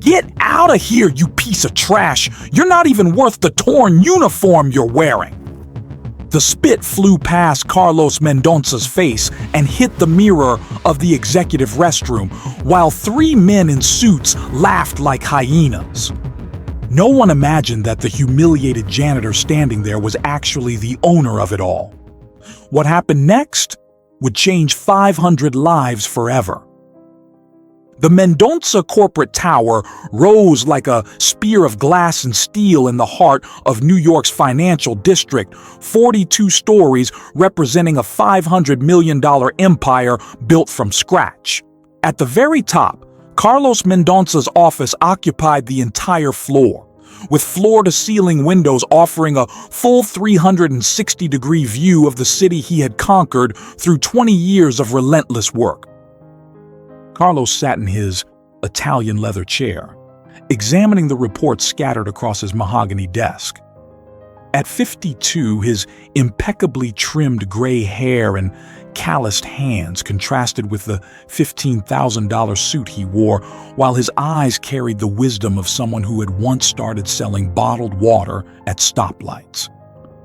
"Get out of here, you piece of trash! You're not even worth the torn uniform you're wearing!" The spit flew past Carlos Mendonca's face and hit the mirror of the executive restroom, while three men in suits laughed like hyenas. No one imagined that the humiliated janitor standing there was actually the owner of it all. What happened next would change 500 lives forever. The Mendonca corporate tower rose like a spear of glass and steel in the heart of New York's financial district, 42 stories representing a $500 million empire built from scratch. At the very top, Carlos Mendonca's office occupied the entire floor, with floor-to-ceiling windows offering a full 360-degree view of the city he had conquered through 20 years of relentless work. Carlos sat in his Italian leather chair, examining the reports scattered across his mahogany desk. At 52, his impeccably trimmed gray hair and calloused hands contrasted with the $15,000 suit he wore, while his eyes carried the wisdom of someone who had once started selling bottled water at stoplights.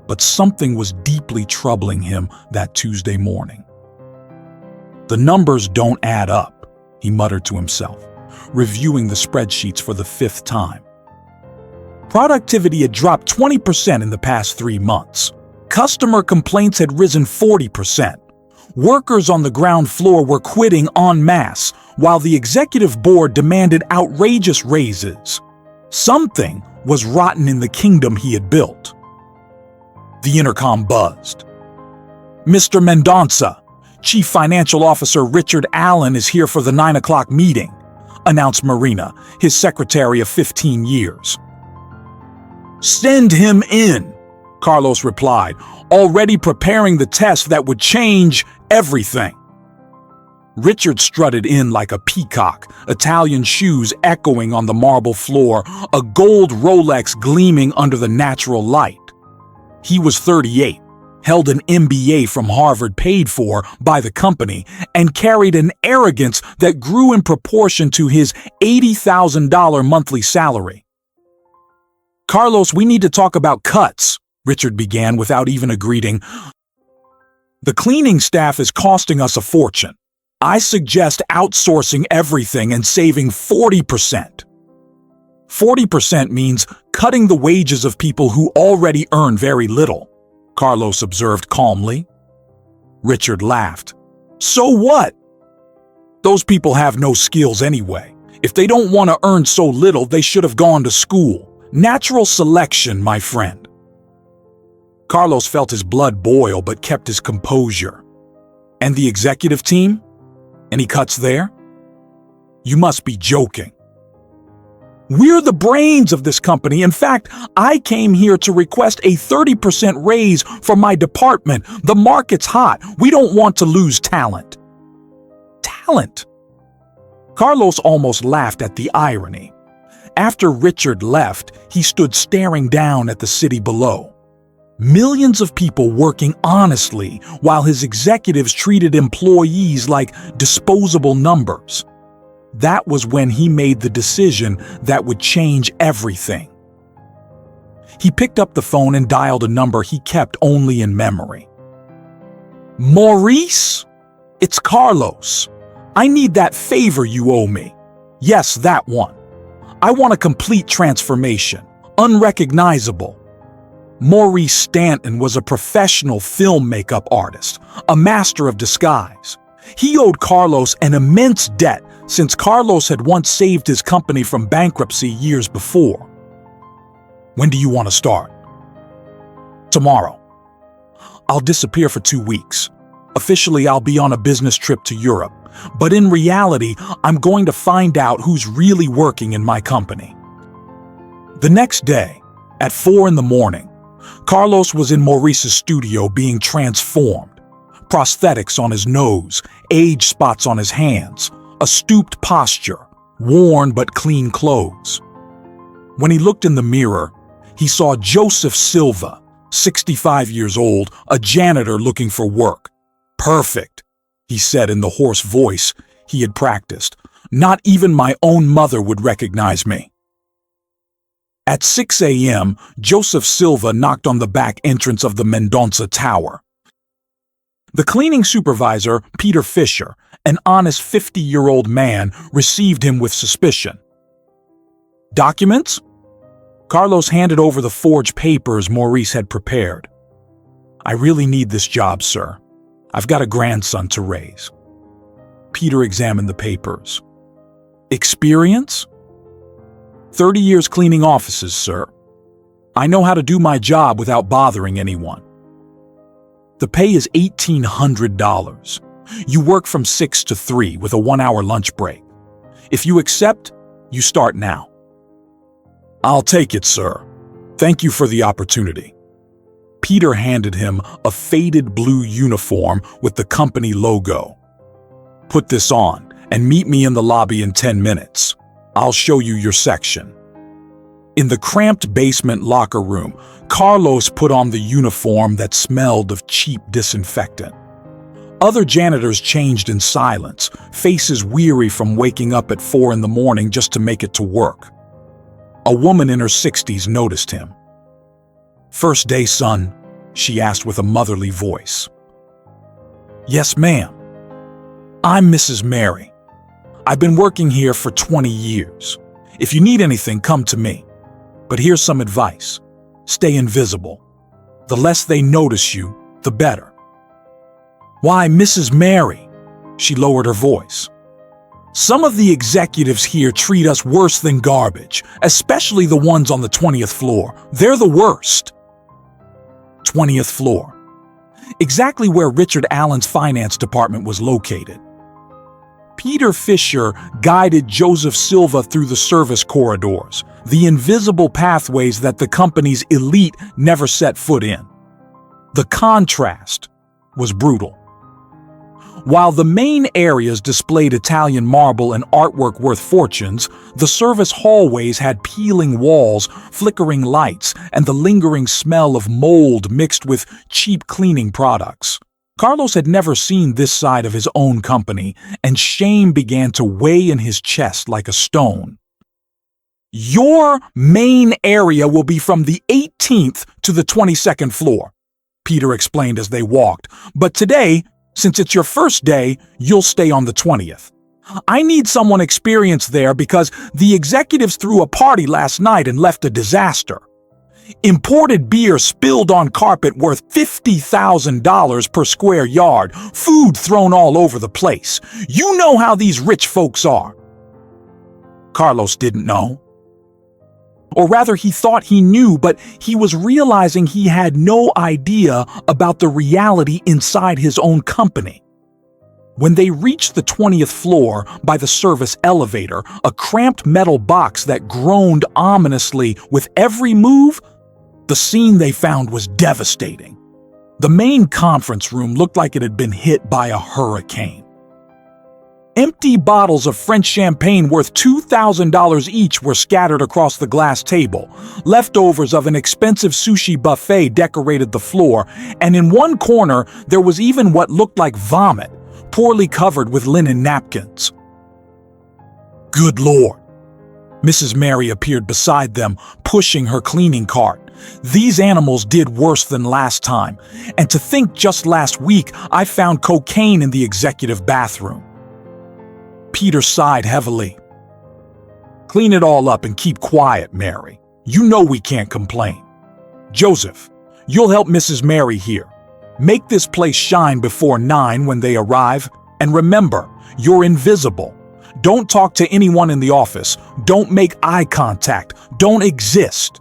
But something was deeply troubling him that Tuesday morning. "The numbers don't add up," he muttered to himself, reviewing the spreadsheets for the fifth time. Productivity had dropped 20% in the past 3 months. Customer complaints had risen 40%. Workers on the ground floor were quitting en masse, while the executive board demanded outrageous raises. Something was rotten in the kingdom he had built. The intercom buzzed. "Mr. Mendonca, Chief Financial Officer Richard Allen is here for the 9 o'clock meeting," announced Marina, his secretary of 15 years. "Send him in," Carlos replied, already preparing the test that would change everything. Richard strutted in like a peacock, Italian shoes echoing on the marble floor, a gold Rolex gleaming under the natural light. He was 38. Held an MBA from Harvard paid for by the company, and carried an arrogance that grew in proportion to his $80,000 monthly salary. "Carlos, we need to talk about cuts," Richard began without even a greeting. "The cleaning staff is costing us a fortune. I suggest outsourcing everything and saving 40%. 40% means cutting the wages of people who already earn very little," Carlos observed calmly. Richard laughed. "So what? Those people have no skills anyway. If they don't want to earn so little, they should have gone to school. Natural selection, my friend." Carlos felt his blood boil but kept his composure. "And the executive team? Any cuts there?" "You must be joking." "We're the brains of this company. In fact, I came here to request a 30% raise for my department. The market's hot. We don't want to lose talent." Talent? Carlos almost laughed at the irony. After Richard left, he stood staring down at the city below. Millions of people working honestly, while his executives treated employees like disposable numbers. That was when he made the decision that would change everything. He picked up the phone and dialed a number he kept only in memory. "Maurice? It's Carlos. I need that favor you owe me." "Yes, that one. I want a complete transformation, unrecognizable." Maurice Stanton was a professional film makeup artist, a master of disguise. He owed Carlos an immense debt since Carlos had once saved his company from bankruptcy years before. "When do you want to start?" "Tomorrow. I'll disappear for 2 weeks. Officially, I'll be on a business trip to Europe, but in reality, I'm going to find out who's really working in my company." The next day, at 4 a.m, Carlos was in Maurice's studio being transformed. Prosthetics on his nose, age spots on his hands, a stooped posture, worn but clean clothes. When he looked in the mirror, he saw Joseph Silva, 65 years old, a janitor looking for work. "Perfect," he said in the hoarse voice he had practiced. Not even my own mother would recognize me. At 6 a.m., Joseph Silva knocked on the back entrance of the Mendonça Tower. The cleaning supervisor, Peter Fisher, an honest 50-year-old man, received him with suspicion. Documents? Carlos handed over the forged papers Maurice had prepared. I really need this job, sir. I've got a grandson to raise. Peter examined the papers. Experience? 30 years cleaning offices, sir. I know how to do my job without bothering anyone. The pay is $1,800. You work from 6 to 3 with a 1-hour lunch break. If you accept, you start now. I'll take it, sir. Thank you for the opportunity. Peter handed him a faded blue uniform with the company logo. Put this on and meet me in the lobby in 10 minutes. I'll show you your section. In the cramped basement locker room, Carlos put on the uniform that smelled of cheap disinfectant. Other janitors changed in silence, faces weary from waking up at 4 in the morning just to make it to work. A woman in her 60s noticed him. "First day, son?" she asked with a motherly voice. "Yes, ma'am. I'm Mrs. Mary. I've been working here for 20 years. If you need anything, come to me. But here's some advice. Stay invisible. The less they notice you, the better." "Why, Mrs. Mary?" She lowered her voice. "Some of the executives here treat us worse than garbage, especially the ones on the 20th floor. They're the worst." 20th floor. Exactly where Richard Allen's finance department was located. Peter Fisher guided Joseph Silva through the service corridors, the invisible pathways that the company's elite never set foot in. The contrast was brutal. While the main areas displayed Italian marble and artwork worth fortunes, the service hallways had peeling walls, flickering lights, and the lingering smell of mold mixed with cheap cleaning products. Carlos had never seen this side of his own company, and shame began to weigh in his chest like a stone. "Your main area will be from the 18th to the 22nd floor," Peter explained as they walked. "But today, since it's your first day, you'll stay on the 20th. I need someone experienced there because the executives threw a party last night and left a disaster. Imported beer spilled on carpet worth $50,000 per square yard, food thrown all over the place. You know how these rich folks are." Carlos didn't know. Or rather, he thought he knew, but he was realizing he had no idea about the reality inside his own company. When they reached the 20th floor by the service elevator, a cramped metal box that groaned ominously with every move, the scene they found was devastating. The main conference room looked like it had been hit by a hurricane. Empty bottles of French champagne worth $2,000 each were scattered across the glass table. Leftovers of an expensive sushi buffet decorated the floor, and in one corner there was even what looked like vomit, poorly covered with linen napkins. "Good Lord." Mrs. Mary appeared beside them, pushing her cleaning cart. "These animals did worse than last time, and to think just last week I found cocaine in the executive bathroom." Peter sighed heavily. "Clean it all up and keep quiet, Mary. You know we can't complain. Joseph, you'll help Mrs. Mary here. Make this place shine before 9 when they arrive, and remember, you're invisible. Don't talk to anyone in the office. Don't make eye contact. Don't exist."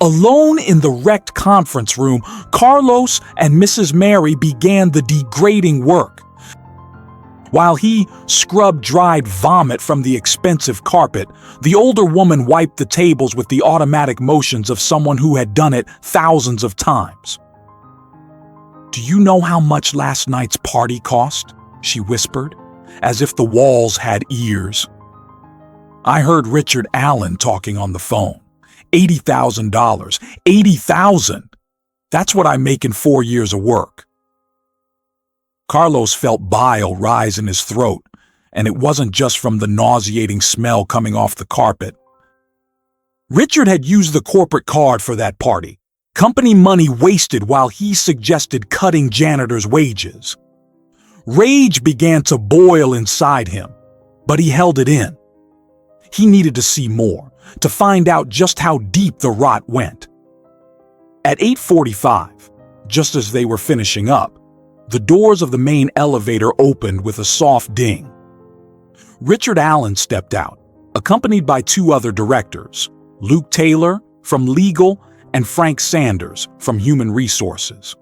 Alone in the wrecked conference room, Carlos and Mrs. Mary began the degrading work. While he scrubbed dried vomit from the expensive carpet, the older woman wiped the tables with the automatic motions of someone who had done it thousands of times. "Do you know how much last night's party cost?" she whispered, as if the walls had ears. "I heard Richard Allen talking on the phone. $80,000. $80,000! That's what I make in 4 years of work." Carlos felt bile rise in his throat. and it wasn't just from the nauseating smell coming off the carpet. Richard had used the corporate card for that party. Company money wasted while he suggested cutting janitors' wages. Rage began to boil inside him, but he held it in. He needed to see more, to find out just how deep the rot went. At 8:45, just as they were finishing up, the doors of the main elevator opened with a soft ding. Richard Allen stepped out, accompanied by two other directors, Luke Taylor from Legal and Frank Sanders from Human Resources.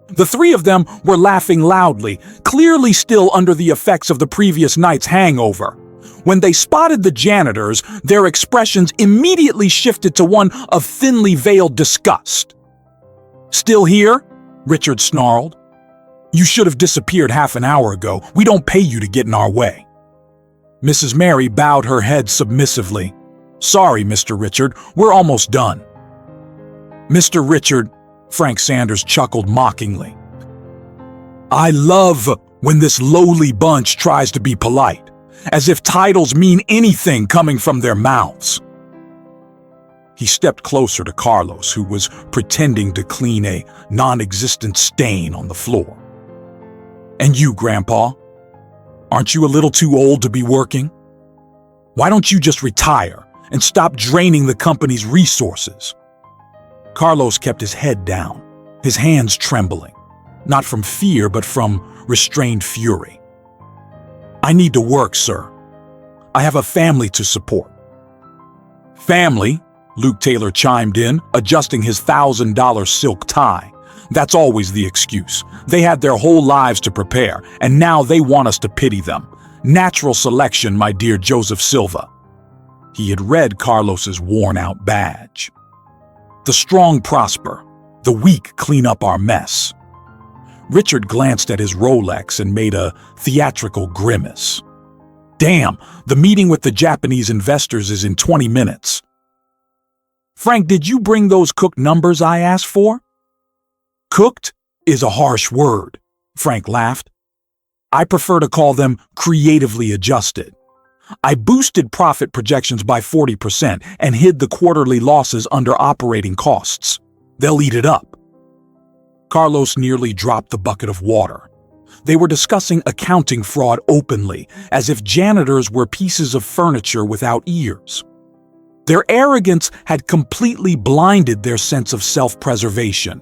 The three of them were laughing loudly, clearly still under the effects of the previous night's hangover. When they spotted the janitors, their expressions immediately shifted to one of thinly veiled disgust. "Still here?" Richard snarled. "You should have disappeared half an hour ago. We don't pay you to get in our way." Mrs. Mary bowed her head submissively. "Sorry, Mr. Richard, we're almost done." "Mr. Richard," Frank Sanders chuckled mockingly. "I love when this lowly bunch tries to be polite, as if titles mean anything coming from their mouths." He stepped closer to Carlos, who was pretending to clean a non-existent stain on the floor. "And you, Grandpa, aren't you a little too old to be working? Why don't you just retire and stop draining the company's resources?" Carlos kept his head down, his hands trembling, not from fear but from restrained fury. "I need to work, sir. I have a family to support." "Family?" Luke Taylor chimed in, adjusting his $1,000 silk tie. "That's always the excuse. They had their whole lives to prepare, and now they want us to pity them. Natural selection, my dear Joseph Silva." He had read Carlos's worn-out badge. "The strong prosper, the weak clean up our mess." Richard glanced at his Rolex and made a theatrical grimace. "Damn, the meeting with the Japanese investors is in 20 minutes. "Frank, did you bring those cooked numbers I asked for?" "Cooked is a harsh word," Frank laughed. "I prefer to call them creatively adjusted. I boosted profit projections by 40% and hid the quarterly losses under operating costs. They'll eat it up." Carlos nearly dropped the bucket of water. They were discussing accounting fraud openly, as if janitors were pieces of furniture without ears. Their arrogance had completely blinded their sense of self-preservation.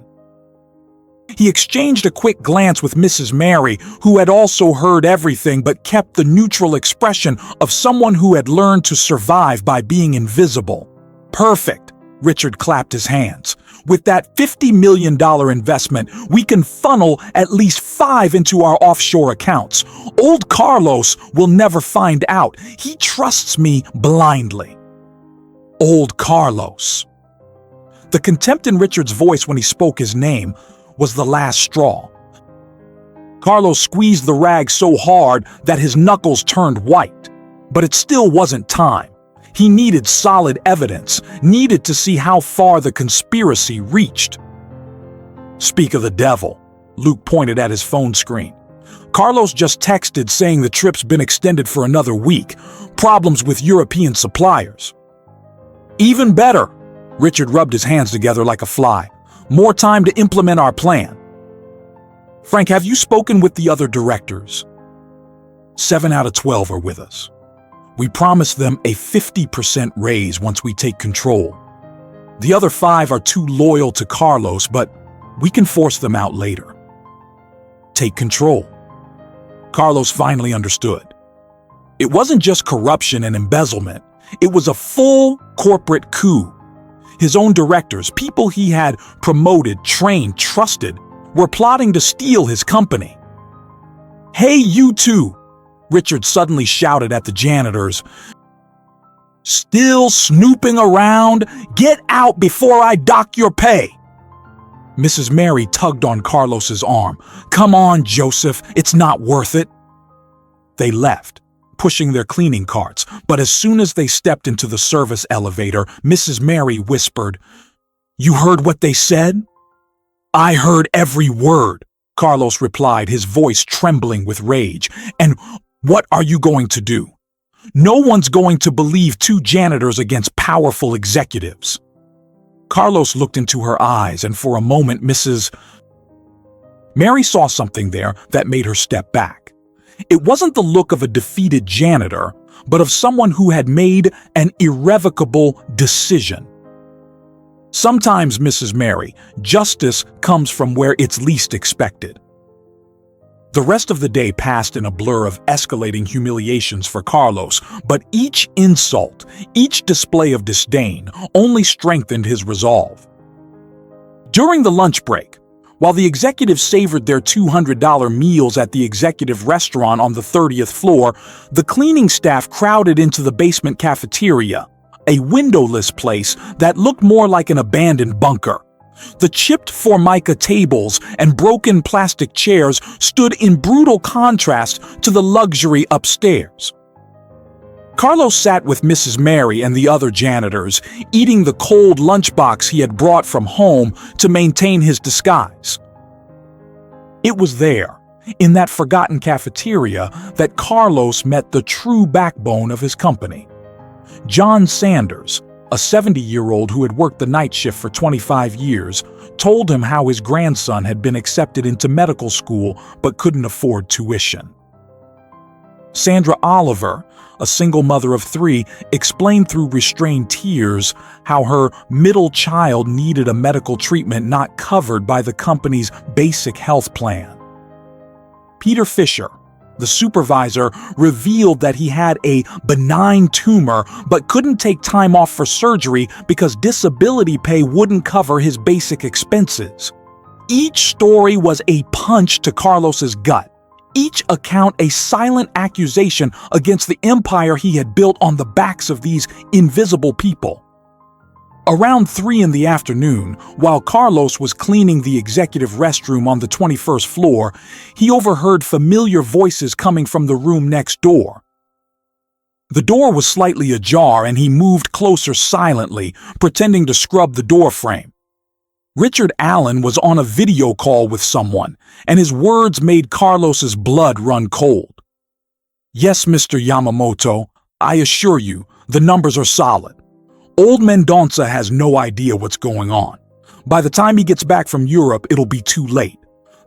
He exchanged a quick glance with Mrs. Mary, who had also heard everything but kept the neutral expression of someone who had learned to survive by being invisible. "Perfect," Richard clapped his hands. "With that $50 million investment, we can funnel at least 5 into our offshore accounts. Old Carlos will never find out. He trusts me blindly." Old Carlos. The contempt in Richard's voice when he spoke his name was the last straw. Carlos squeezed the rag so hard that his knuckles turned white. But it still wasn't time. He needed solid evidence, needed to see how far the conspiracy reached. "Speak of the devil," Luke pointed at his phone screen. "Carlos just texted saying the trip's been extended for another week. Problems with European suppliers." "Even better," Richard rubbed his hands together like a fly. "More time to implement our plan." "Frank, have you spoken with the other directors?" 7 out of 12 are with us. We promised them a 50% raise once we take control. The other 5 are too loyal to Carlos, but we can force them out later. Take control. Carlos finally understood. It wasn't just corruption and embezzlement. It was a full corporate coup. His own directors, people he had promoted, trained, trusted, were plotting to steal his company. "Hey, you two!" Richard suddenly shouted at the janitors. "Still snooping around? Get out before I dock your pay!" Mrs. Mary tugged on Carlos's arm. "Come on, Joseph, it's not worth it." They left, pushing their cleaning carts, but as soon as they stepped into the service elevator, Mrs. Mary whispered, "You heard what they said?" "I heard every word," Carlos replied, his voice trembling with rage. "And What are you going to do? No one's going to believe two janitors against powerful executives. Carlos looked into her eyes, and for a moment, Mary saw something there that made her step back. It wasn't the look of a defeated janitor, but of someone who had made an irrevocable decision. Sometimes, Mrs. Mary, justice comes from where it's least expected. The rest of the day passed in a blur of escalating humiliations for Carlos, but each insult, each display of disdain, only strengthened his resolve. During the lunch break, while the executives savored their $200 meals at the executive restaurant on the 30th floor, the cleaning staff crowded into the basement cafeteria, a windowless place that looked more like an abandoned bunker. The chipped formica tables and broken plastic chairs stood in brutal contrast to the luxury upstairs. Carlos sat with Mrs. Mary and the other janitors, eating the cold lunchbox he had brought from home to maintain his disguise. It was there, in that forgotten cafeteria, that Carlos met the true backbone of his company. John Sanders, a 70-year-old who had worked the night shift for 25 years, told him how his grandson had been accepted into medical school but couldn't afford tuition. Sandra Oliver, a single mother of 3, explained through restrained tears how her middle child needed a medical treatment not covered by the company's basic health plan. Peter Fisher, the supervisor, revealed that he had a benign tumor but couldn't take time off for surgery because disability pay wouldn't cover his basic expenses. Each story was a punch to Carlos's gut, each account a silent accusation against the empire he had built on the backs of these invisible people. Around 3 in the afternoon, while Carlos was cleaning the executive restroom on the 21st floor, he overheard familiar voices coming from the room next door. The door was slightly ajar and he moved closer silently, pretending to scrub the door frame. Richard Allen was on a video call with someone, and his words made Carlos's blood run cold. "Yes, Mr. Yamamoto, I assure you, the numbers are solid. Old Mendonça has no idea what's going on. By the time he gets back from Europe, it'll be too late.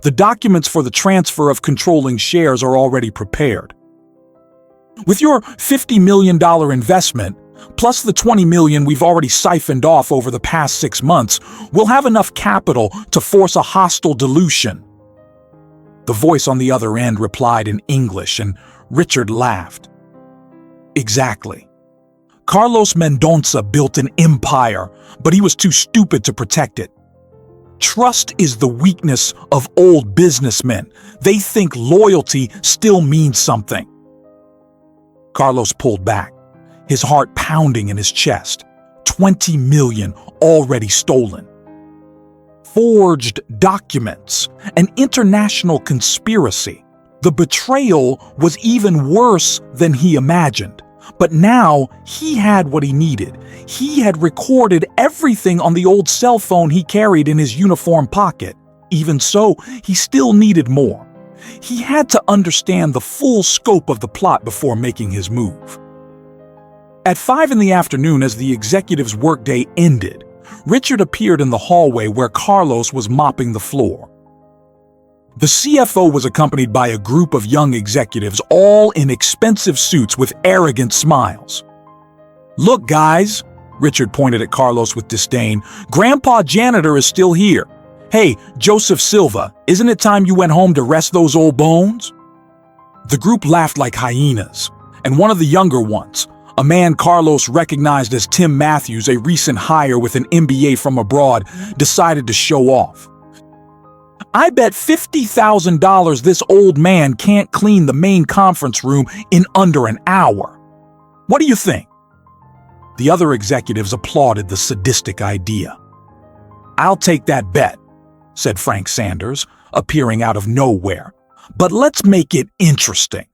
The documents for the transfer of controlling shares are already prepared. With your $50 million investment, plus the $20 million we've already siphoned off over the past 6 months, we'll have enough capital to force a hostile dilution." The voice on the other end replied in English, and Richard laughed. Exactly. Carlos Mendonça built an empire, but he was too stupid to protect it. Trust is the weakness of old businessmen. They think loyalty still means something. Carlos pulled back, his heart pounding in his chest. 20 million already stolen. Forged documents, an international conspiracy. The betrayal was even worse than he imagined. But now he had what he needed. He had recorded everything on the old cell phone he carried in his uniform pocket. Even so, he still needed more. He had to understand the full scope of the plot before making his move. At 5 in the afternoon, as the executive's workday ended, Richard appeared in the hallway where Carlos was mopping the floor. The CFO was accompanied by a group of young executives, all in expensive suits with arrogant smiles. "Look, guys," Richard pointed at Carlos with disdain, "Grandpa Janitor is still here. Hey, Joseph Silva, isn't it time you went home to rest those old bones?" The group laughed like hyenas, and one of the younger ones, a man Carlos recognized as Tim Matthews, a recent hire with an MBA from abroad, decided to show off. "I bet $50,000 this old man can't clean the main conference room in under an hour. What do you think?" The other executives applauded the sadistic idea. "I'll take that bet," said Frank Sanders, appearing out of nowhere. "But let's make it interesting.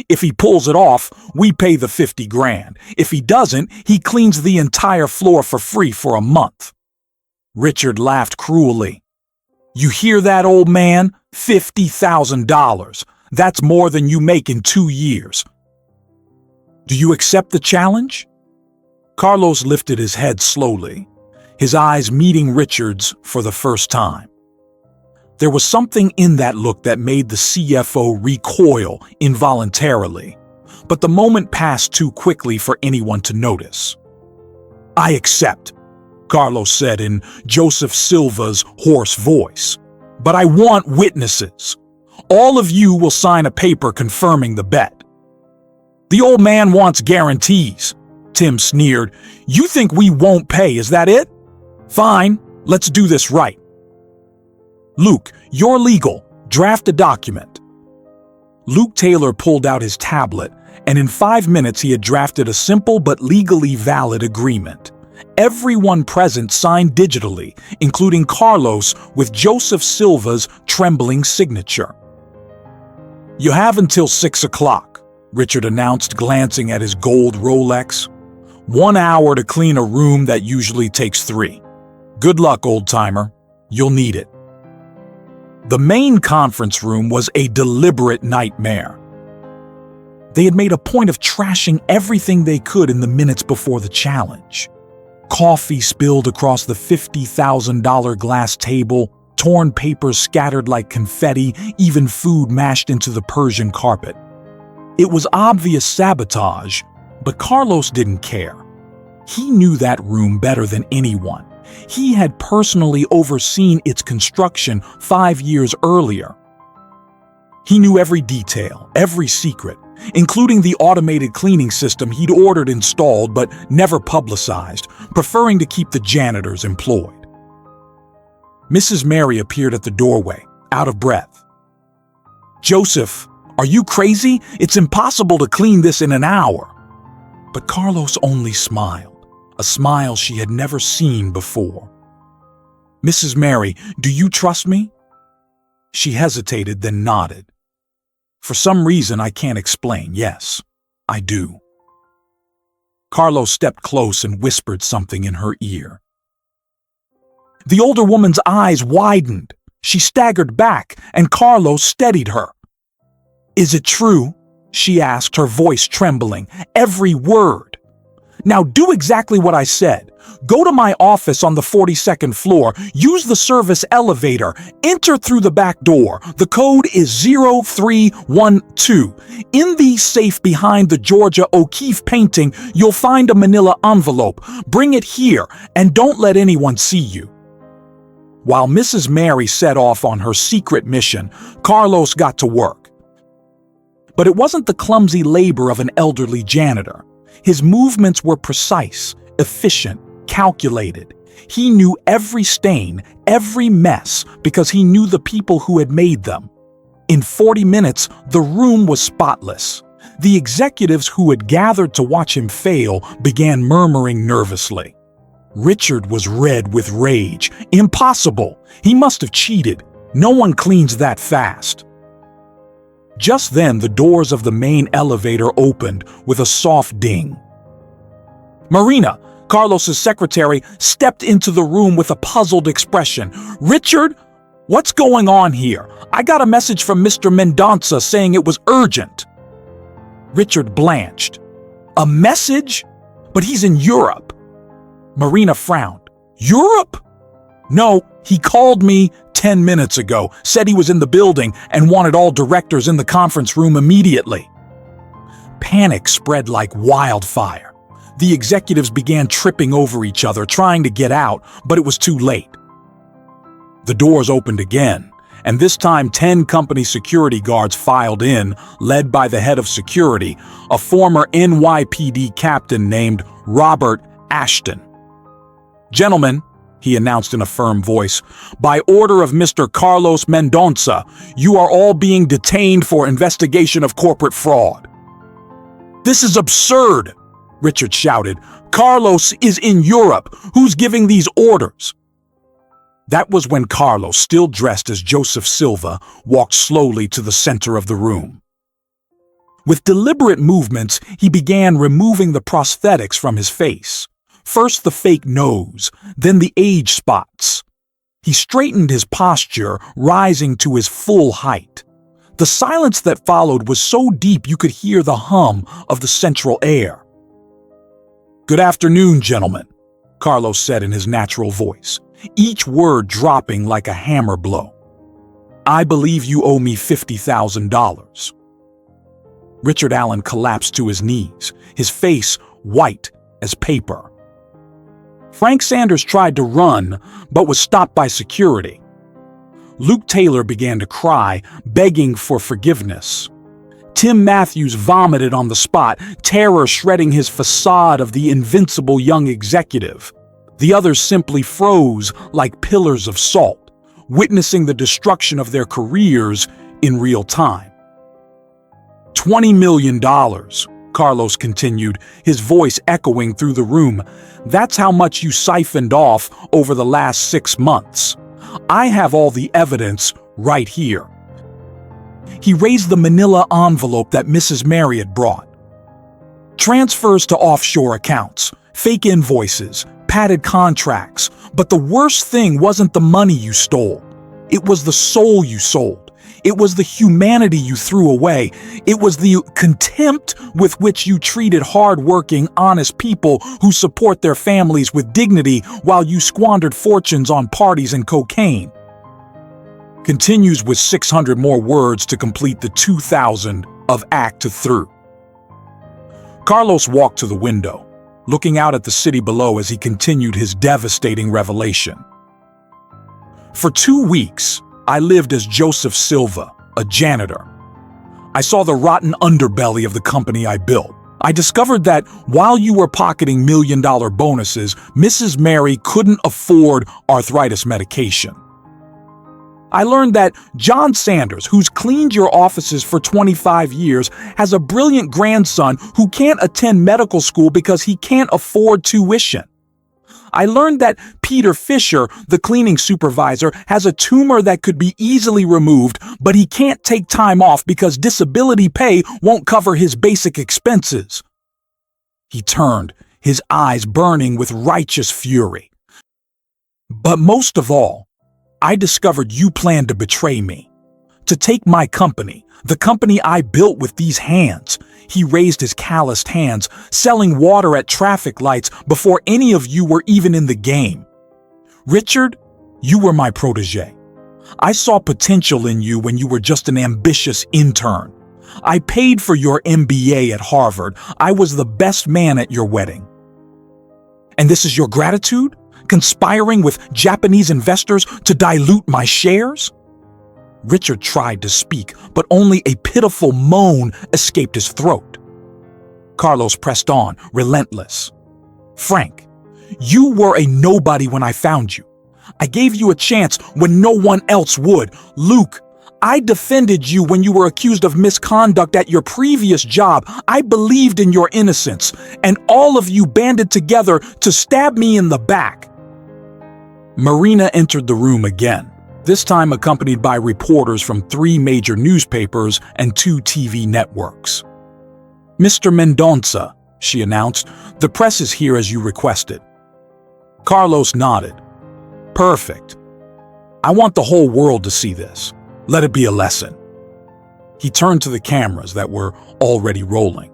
If he pulls it off, we pay the 50 grand. If he doesn't, he cleans the entire floor for free for a month." Richard laughed cruelly. "You hear that, old man? $50,000. That's more than you make in 2 years. Do you accept the challenge? Carlos lifted his head slowly, his eyes meeting Richard's for the first time. There was something in that look that made the CFO recoil involuntarily, but the moment passed too quickly for anyone to notice. I accept, Carlos said in Joseph Silva's hoarse voice, but I want witnesses. All of you will sign a paper confirming the bet. The old man wants guarantees, Tim sneered. You think we won't pay, is that it? Fine, let's do this right. Luke, you're legal. Draft a document. Luke Taylor pulled out his tablet, and in 5 minutes he had drafted a simple but legally valid agreement. Everyone present signed digitally, including Carlos with Joseph Silva's trembling signature. You have until 6 o'clock, Richard announced, glancing at his gold Rolex. 1 hour to clean a room that usually takes 3. Good luck, old-timer. You'll need it. The main conference room was a deliberate nightmare. They had made a point of trashing everything they could in the minutes before the challenge. Coffee spilled across the $50,000 glass table, torn papers scattered like confetti, even food mashed into the Persian carpet. It was obvious sabotage, but Carlos didn't care. He knew that room better than anyone. He had personally overseen its construction 5 years earlier. He knew every detail, every secret, including the automated cleaning system he'd ordered installed but never publicized, preferring to keep the janitors employed. Mrs. Mary appeared at the doorway, out of breath. Joseph, are you crazy? It's impossible to clean this in an hour. But Carlos only smiled, a smile she had never seen before. Mrs. Mary, do you trust me? She hesitated, then nodded. For some reason I can't explain, yes, I do. Carlos stepped close and whispered something in her ear. The older woman's eyes widened. She staggered back, and Carlos steadied her. Is it true? She asked, her voice trembling. Every word. Now do exactly what I said. Go to my office on the 42nd floor, use the service elevator, enter through the back door. The code is 0312. In the safe behind the Georgia O'Keeffe painting, you'll find a manila envelope. Bring it here, and don't let anyone see you. While Mrs. Mary set off on her secret mission, Carlos got to work. But it wasn't the clumsy labor of an elderly janitor. His movements were precise, efficient, calculated. He knew every stain, every mess, because he knew the people who had made them. In 40 minutes, the room was spotless. The executives who had gathered to watch him fail began murmuring nervously. Richard was red with rage. Impossible! He must have cheated. No one cleans that fast. Just then, the doors of the main elevator opened with a soft ding. Marina, Carlos's secretary, stepped into the room with a puzzled expression. Richard, what's going on here? I got a message from Mr. Mendonça saying it was urgent. Richard blanched. A message? But he's in Europe. Marina frowned. Europe? No, he called me 10 minutes ago, said he was in the building and wanted all directors in the conference room immediately. Panic spread like wildfire. The executives began tripping over each other, trying to get out, but it was too late. The doors opened again, and this time 10 company security guards filed in, led by the head of security, a former NYPD captain named Robert Ashton. Gentlemen, he announced in a firm voice, by order of Mr. Carlos Mendonça, you are all being detained for investigation of corporate fraud. This is absurd, Richard shouted. Carlos is in Europe. Who's giving these orders? That was when Carlos, still dressed as Joseph Silva, walked slowly to the center of the room. With deliberate movements, he began removing the prosthetics from his face. First the fake nose, then the age spots. He straightened his posture, rising to his full height. The silence that followed was so deep you could hear the hum of the central air. "Good afternoon, gentlemen," Carlos said in his natural voice, each word dropping like a hammer blow. "I believe you owe me $50,000. Richard Allen collapsed to his knees, his face white as paper. Frank Sanders tried to run, but was stopped by security. Luke Taylor began to cry, begging for forgiveness. Tim Matthews vomited on the spot, terror shredding his facade of the invincible young executive. The others simply froze like pillars of salt, witnessing the destruction of their careers in real time. $20 million, Carlos continued, his voice echoing through the room. That's how much you siphoned off over the last 6 months. I have all the evidence right here. He raised the manila envelope that Mrs. Mary had brought. Transfers to offshore accounts, fake invoices, padded contracts. But the worst thing wasn't the money you stole. It was the soul you sold. It was the humanity you threw away. It was the contempt with which you treated hard-working, honest people who support their families with dignity while you squandered fortunes on parties and cocaine. Continues with 600 more words to complete the 2,000 of Act Through. Carlos walked to the window, looking out at the city below as he continued his devastating revelation. For 2 weeks, I lived as Joseph Silva, a janitor. I saw the rotten underbelly of the company I built. I discovered that while you were pocketing million-dollar bonuses, Mrs. Mary couldn't afford arthritis medication. I learned that John Sanders, who's cleaned your offices for 25 years, has a brilliant grandson who can't attend medical school because he can't afford tuition. I learned that Peter Fisher, the cleaning supervisor, has a tumor that could be easily removed, but he can't take time off because disability pay won't cover his basic expenses. He turned, his eyes burning with righteous fury. But most of all, I discovered you planned to betray me, to take my company, the company I built with these hands. He raised his calloused hands, selling water at traffic lights before any of you were even in the game. Richard, you were my protege. I saw potential in you when you were just an ambitious intern. I paid for your MBA at Harvard. I was the best man at your wedding. And this is your gratitude? Conspiring with Japanese investors to dilute my shares? Richard tried to speak, but only a pitiful moan escaped his throat. Carlos pressed on, relentless. Frank, you were a nobody when I found you. I gave you a chance when no one else would. Luke, I defended you when you were accused of misconduct at your previous job. I believed in your innocence, and all of you banded together to stab me in the back. Marina entered the room again, this time accompanied by reporters from 3 major newspapers and 2 TV networks. Mr. Mendonça, she announced, the press is here as you requested. Carlos nodded. Perfect. I want the whole world to see this. Let it be a lesson. He turned to the cameras that were already rolling.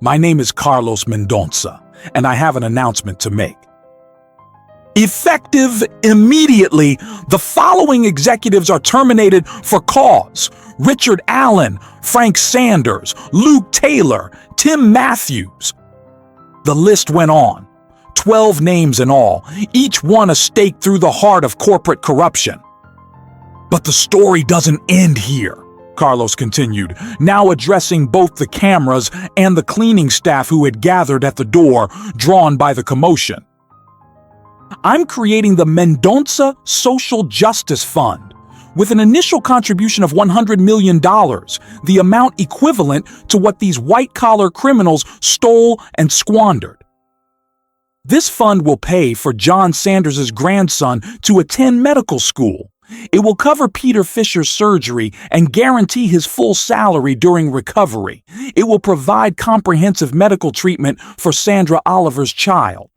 My name is Carlos Mendonça, and I have an announcement to make. Effective immediately, the following executives are terminated for cause: Richard Allen, Frank Sanders, Luke Taylor, Tim Matthews. The list went on, 12 names in all, each one a stake through the heart of corporate corruption. But the story doesn't end here, Carlos continued, now addressing both the cameras and the cleaning staff who had gathered at the door, drawn by the commotion. I'm creating the Mendonça Social Justice Fund, with an initial contribution of $100 million, the amount equivalent to what these white-collar criminals stole and squandered. This fund will pay for John Sanders' grandson to attend medical school. It will cover Peter Fisher's surgery and guarantee his full salary during recovery. It will provide comprehensive medical treatment for Sandra Oliver's child.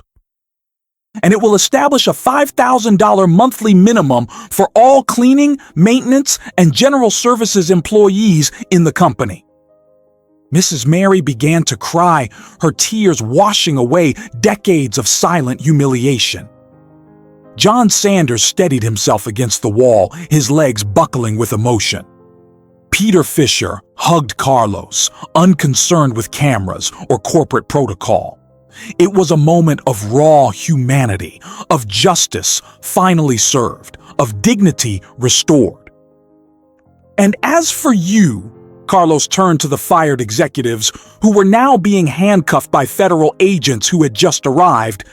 and it will establish a $5,000 monthly minimum for all cleaning, maintenance, and general services employees in the company. Mrs. Mary began to cry, her tears washing away decades of silent humiliation. John Sanders steadied himself against the wall, his legs buckling with emotion. Peter Fisher hugged Carlos, unconcerned with cameras or corporate protocol. It was a moment of raw humanity, of justice finally served, of dignity restored. And as for you, Carlos turned to the fired executives who were now being handcuffed by federal agents who had just arrived.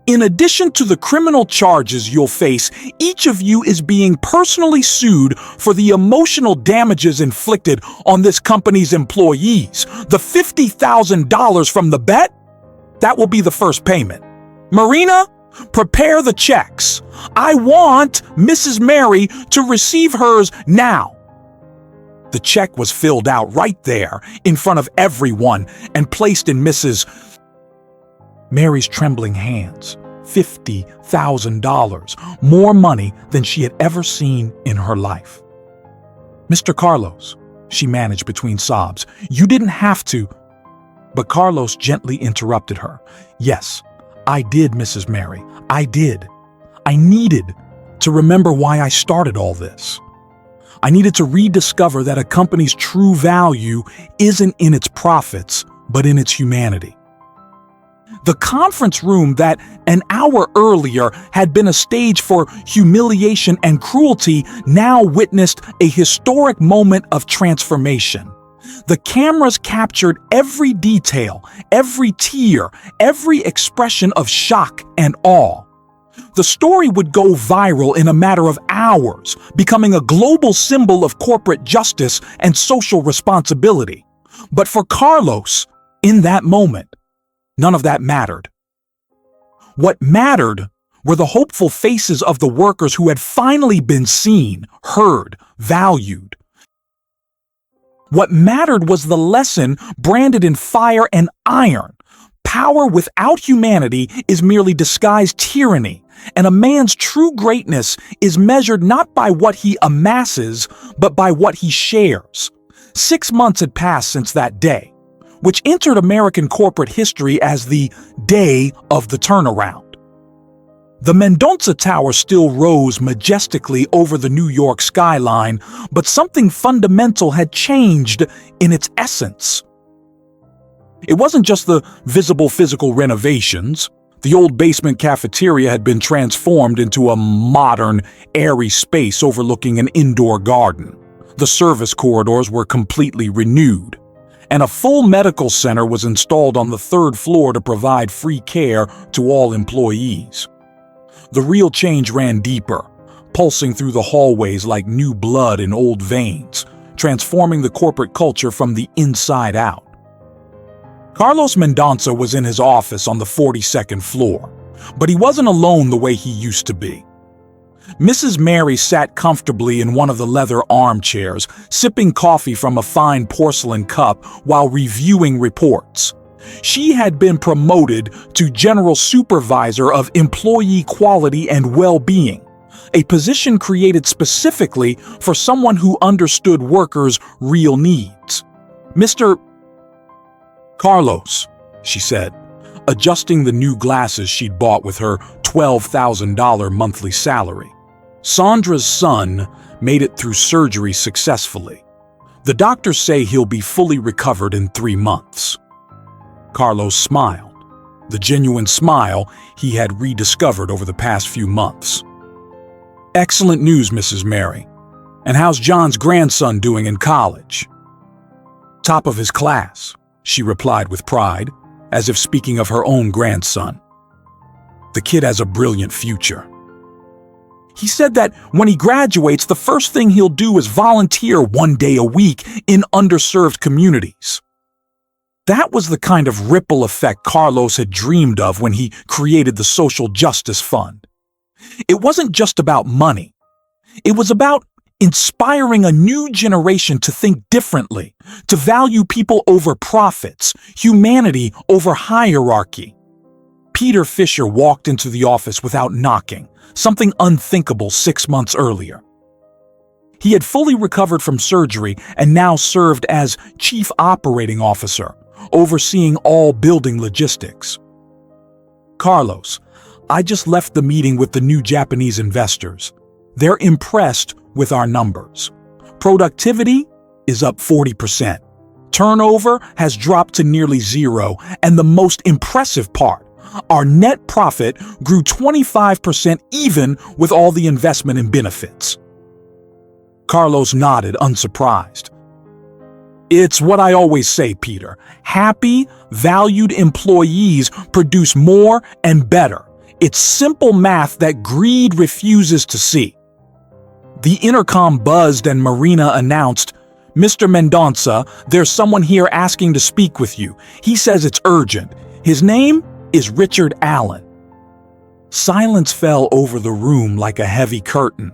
In addition to the criminal charges you'll face, each of you is being personally sued for the emotional damages inflicted on this company's employees. The $50,000 from the bet? That will be the first payment. Marina, prepare the checks. I want Mrs. Mary to receive hers now. The check was filled out right there in front of everyone and placed in Mrs. Mary's trembling hands. $50,000, more money than she had ever seen in her life. Mr. Carlos, she managed between sobs, you didn't have to. But Carlos gently interrupted her. Yes, I did, Mrs. Mary. I did. I needed to remember why I started all this. I needed to rediscover that a company's true value isn't in its profits, but in its humanity. The conference room that an hour earlier had been a stage for humiliation and cruelty now witnessed a historic moment of transformation. The cameras captured every detail, every tear, every expression of shock and awe. The story would go viral in a matter of hours, becoming a global symbol of corporate justice and social responsibility. But for Carlos, in that moment, none of that mattered. What mattered were the hopeful faces of the workers who had finally been seen, heard, valued. What mattered was the lesson branded in fire and iron. Power without humanity is merely disguised tyranny, and a man's true greatness is measured not by what he amasses, but by what he shares. 6 months had passed since that day, which entered American corporate history as the Day of the Turnaround. The Mendonça Tower still rose majestically over the New York skyline, but something fundamental had changed in its essence. It wasn't just the visible physical renovations. The old basement cafeteria had been transformed into a modern, airy space overlooking an indoor garden. The service corridors were completely renewed, and a full medical center was installed on the 3rd floor to provide free care to all employees. The real change ran deeper, pulsing through the hallways like new blood in old veins, transforming the corporate culture from the inside out. Carlos Mendonça was in his office on the 42nd floor, but he wasn't alone the way he used to be. Mrs. Mary sat comfortably in one of the leather armchairs, sipping coffee from a fine porcelain cup while reviewing reports. She had been promoted to General Supervisor of Employee Quality and Well-Being, a position created specifically for someone who understood workers' real needs. Mr. Carlos, she said, adjusting the new glasses she'd bought with her $12,000 monthly salary. Sandra's son made it through surgery successfully. The doctors say he'll be fully recovered in 3 months. Carlos smiled, the genuine smile he had rediscovered over the past few months. Excellent news, Mrs. Mary. And how's John's grandson doing in college? Top of his class, she replied with pride, as if speaking of her own grandson. The kid has a brilliant future. He said that when he graduates, the first thing he'll do is volunteer 1 day a week in underserved communities. That was the kind of ripple effect Carlos had dreamed of when he created the Social Justice Fund. It wasn't just about money. It was about inspiring a new generation to think differently, to value people over profits, humanity over hierarchy. Peter Fisher walked into the office without knocking, something unthinkable 6 months earlier. He had fully recovered from surgery and now served as Chief Operating Officer, overseeing all building logistics. "Carlos, I just left the meeting with the new Japanese investors. They're impressed with our numbers. Productivity is up 40%. Turnover has dropped to nearly zero, and the most impressive part, our net profit grew 25% even with all the investment in benefits." Carlos nodded, unsurprised. "It's what I always say, Peter. Happy, valued employees produce more and better. It's simple math that greed refuses to see." The intercom buzzed and Marina announced, "Mr. Mendonça, there's someone here asking to speak with you. He says it's urgent. His name is Richard Allen." Silence fell over the room like a heavy curtain.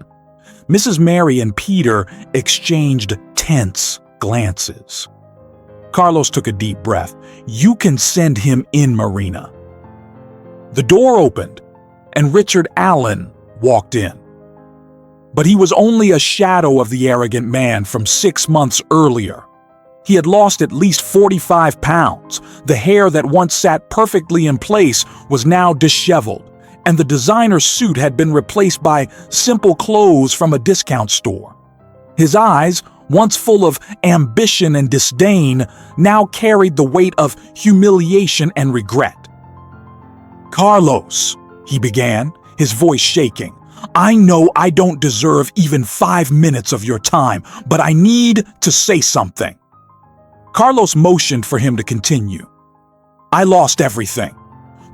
Mrs. Mary and Peter exchanged tense glances. Carlos took a deep breath. "You can send him in, Marina." The door opened, and Richard Allen walked in. But he was only a shadow of the arrogant man from 6 months earlier. He had lost at least 45 pounds. The hair that once sat perfectly in place was now disheveled, and the designer suit had been replaced by simple clothes from a discount store. His eyes, once full of ambition and disdain, now carried the weight of humiliation and regret. "Carlos," he began, his voice shaking, "I know I don't deserve even 5 minutes of your time, but I need to say something." Carlos motioned for him to continue. "I lost everything.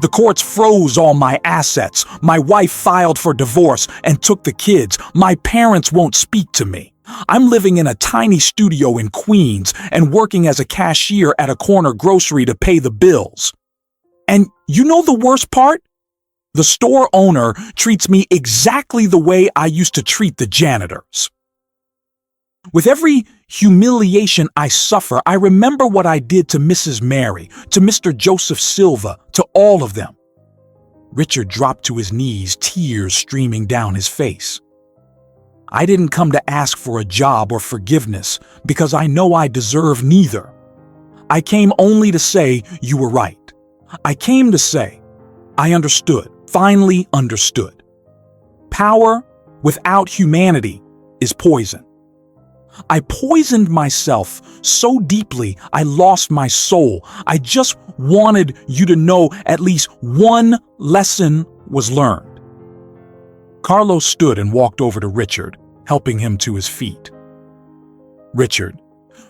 The courts froze all my assets. My wife filed for divorce and took the kids. My parents won't speak to me. I'm living in a tiny studio in Queens and working as a cashier at a corner grocery to pay the bills. And you know the worst part? The store owner treats me exactly the way I used to treat the janitors. With every humiliation I suffer, I remember what I did to Mrs. Mary, to Mr. Joseph Silva, to all of them." Richard dropped to his knees, tears streaming down his face. "I didn't come to ask for a job or forgiveness because I know I deserve neither. I came only to say you were right. I came to say I understood, finally understood. Power without humanity is poison. I poisoned myself so deeply I lost my soul. I just wanted you to know at least one lesson was learned." Carlos stood and walked over to Richard, helping him to his feet. "Richard,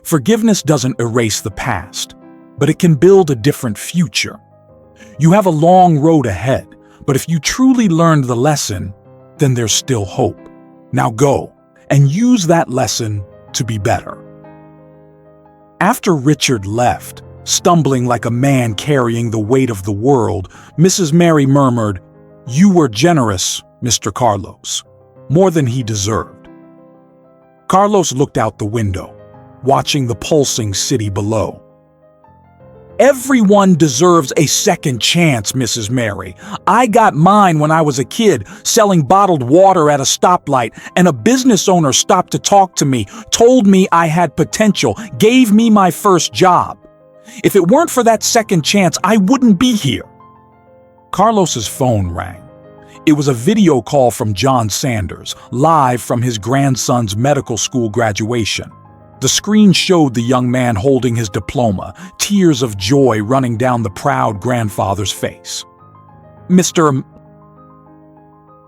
forgiveness doesn't erase the past, but it can build a different future. You have a long road ahead, but if you truly learned the lesson, then there's still hope. Now go and use that lesson to be better." After Richard left, stumbling like a man carrying the weight of the world, Mrs. Mary murmured, "You were generous, Mr. Carlos, more than he deserved." Carlos looked out the window, watching the pulsing city below. "Everyone deserves a second chance, Mrs. Mary. I got mine when I was a kid, selling bottled water at a stoplight, and a business owner stopped to talk to me, told me I had potential, gave me my first job. If it weren't for that second chance, I wouldn't be here." Carlos's phone rang. It was a video call from John Sanders, live from his grandson's medical school graduation. The screen showed the young man holding his diploma, tears of joy running down the proud grandfather's face. "Mr.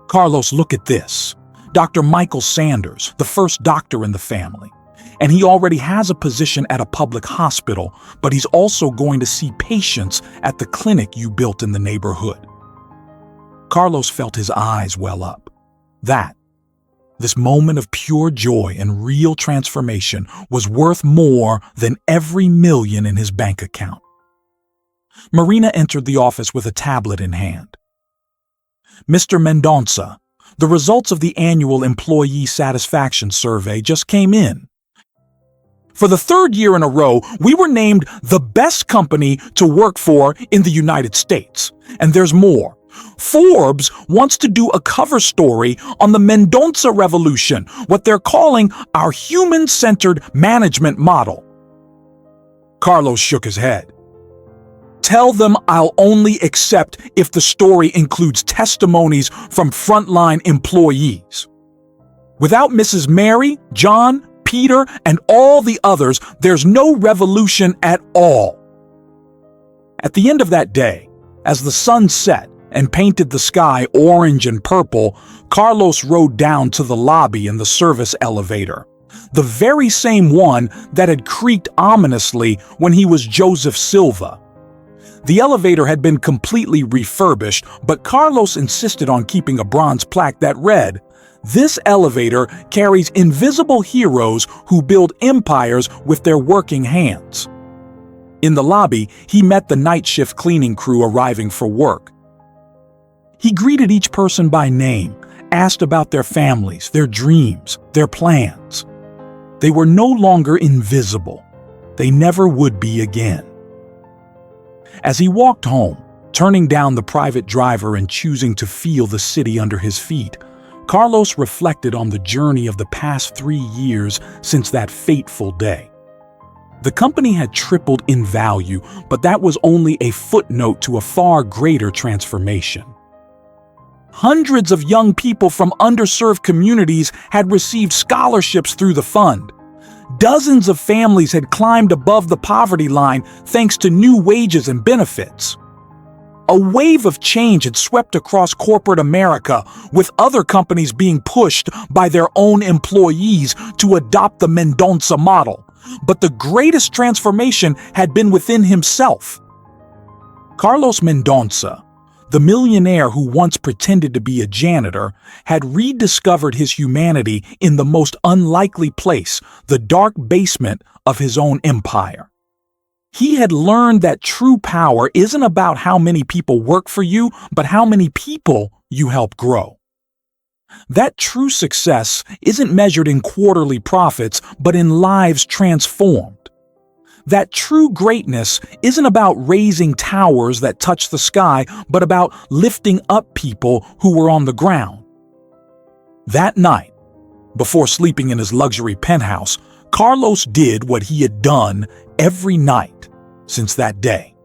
Carlos, look at this. Dr. Michael Sanders, the first doctor in the family. And he already has a position at a public hospital, but he's also going to see patients at the clinic you built in the neighborhood." Carlos felt his eyes well up. This moment of pure joy and real transformation was worth more than every million in his bank account. Marina entered the office with a tablet in hand. "Mr. Mendonça, the results of the annual Employee Satisfaction Survey just came in. For the third year in a row, we were named the best company to work for in the United States. And there's more. Forbes wants to do a cover story on the Mendoza Revolution, what they're calling our human-centered management model. Carlos shook his head. Tell them I'll only accept if the story includes testimonies from frontline employees. Without Mrs. Mary, John, Peter, and all the others, there's no revolution at all. At the end of that day, as the sun set and painted the sky orange and purple, Carlos rode down to the lobby in the service elevator, the very same one that had creaked ominously when he was Joseph Silva. The elevator had been completely refurbished, but Carlos insisted on keeping a bronze plaque that read, "This elevator carries invisible heroes who build empires with their working hands." In the lobby, he met the night shift cleaning crew arriving for work. He greeted each person by name, asked about their families, their dreams, their plans. They were no longer invisible. They never would be again. As he walked home, turning down the private driver and choosing to feel the city under his feet, Carlos reflected on the journey of the past 3 years since that fateful day. The company had tripled in value, but that was only a footnote to a far greater transformation. Hundreds of young people from underserved communities had received scholarships through the fund. Dozens of families had climbed above the poverty line thanks to new wages and benefits. A wave of change had swept across corporate America, with other companies being pushed by their own employees to adopt the Mendoza model. But the greatest transformation had been within himself. Carlos Mendoza, the millionaire who once pretended to be a janitor, had rediscovered his humanity in the most unlikely place, the dark basement of his own empire. He had learned that true power isn't about how many people work for you, but how many people you help grow. That true success isn't measured in quarterly profits, but in lives transformed. That true greatness isn't about raising towers that touch the sky, but about lifting up people who were on the ground. That night, before sleeping in his luxury penthouse, Carlos did what he had done every night since that day.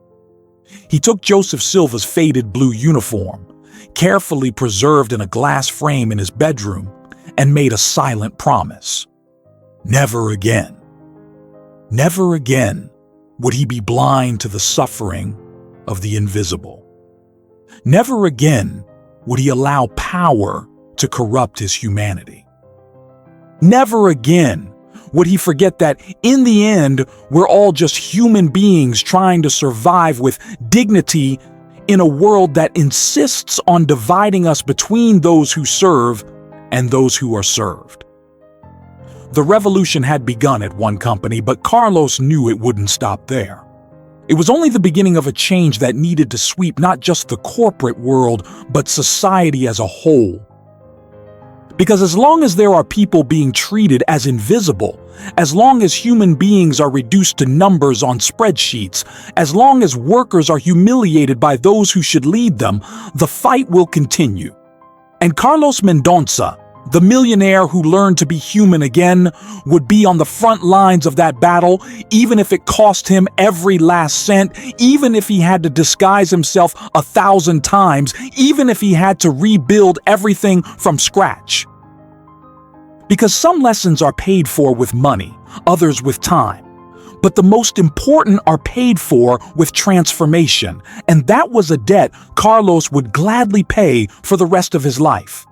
He took Joseph Silva's faded blue uniform, carefully preserved in a glass frame in his bedroom, and made a silent promise. Never again. Never again would he be blind to the suffering of the invisible. Never again would he allow power to corrupt his humanity. Never again would he forget that in the end, we're all just human beings trying to survive with dignity in a world that insists on dividing us between those who serve and those who are served. The revolution had begun at one company, but Carlos knew it wouldn't stop there. It was only the beginning of a change that needed to sweep not just the corporate world, but society as a whole. Because as long as there are people being treated as invisible, as long as human beings are reduced to numbers on spreadsheets, as long as workers are humiliated by those who should lead them, the fight will continue. And Carlos Mendoza, the millionaire who learned to be human again, would be on the front lines of that battle, even if it cost him every last cent, even if he had to disguise himself 1,000 times, even if he had to rebuild everything from scratch. Because some lessons are paid for with money, others with time. But the most important are paid for with transformation, and that was a debt Carlos would gladly pay for the rest of his life.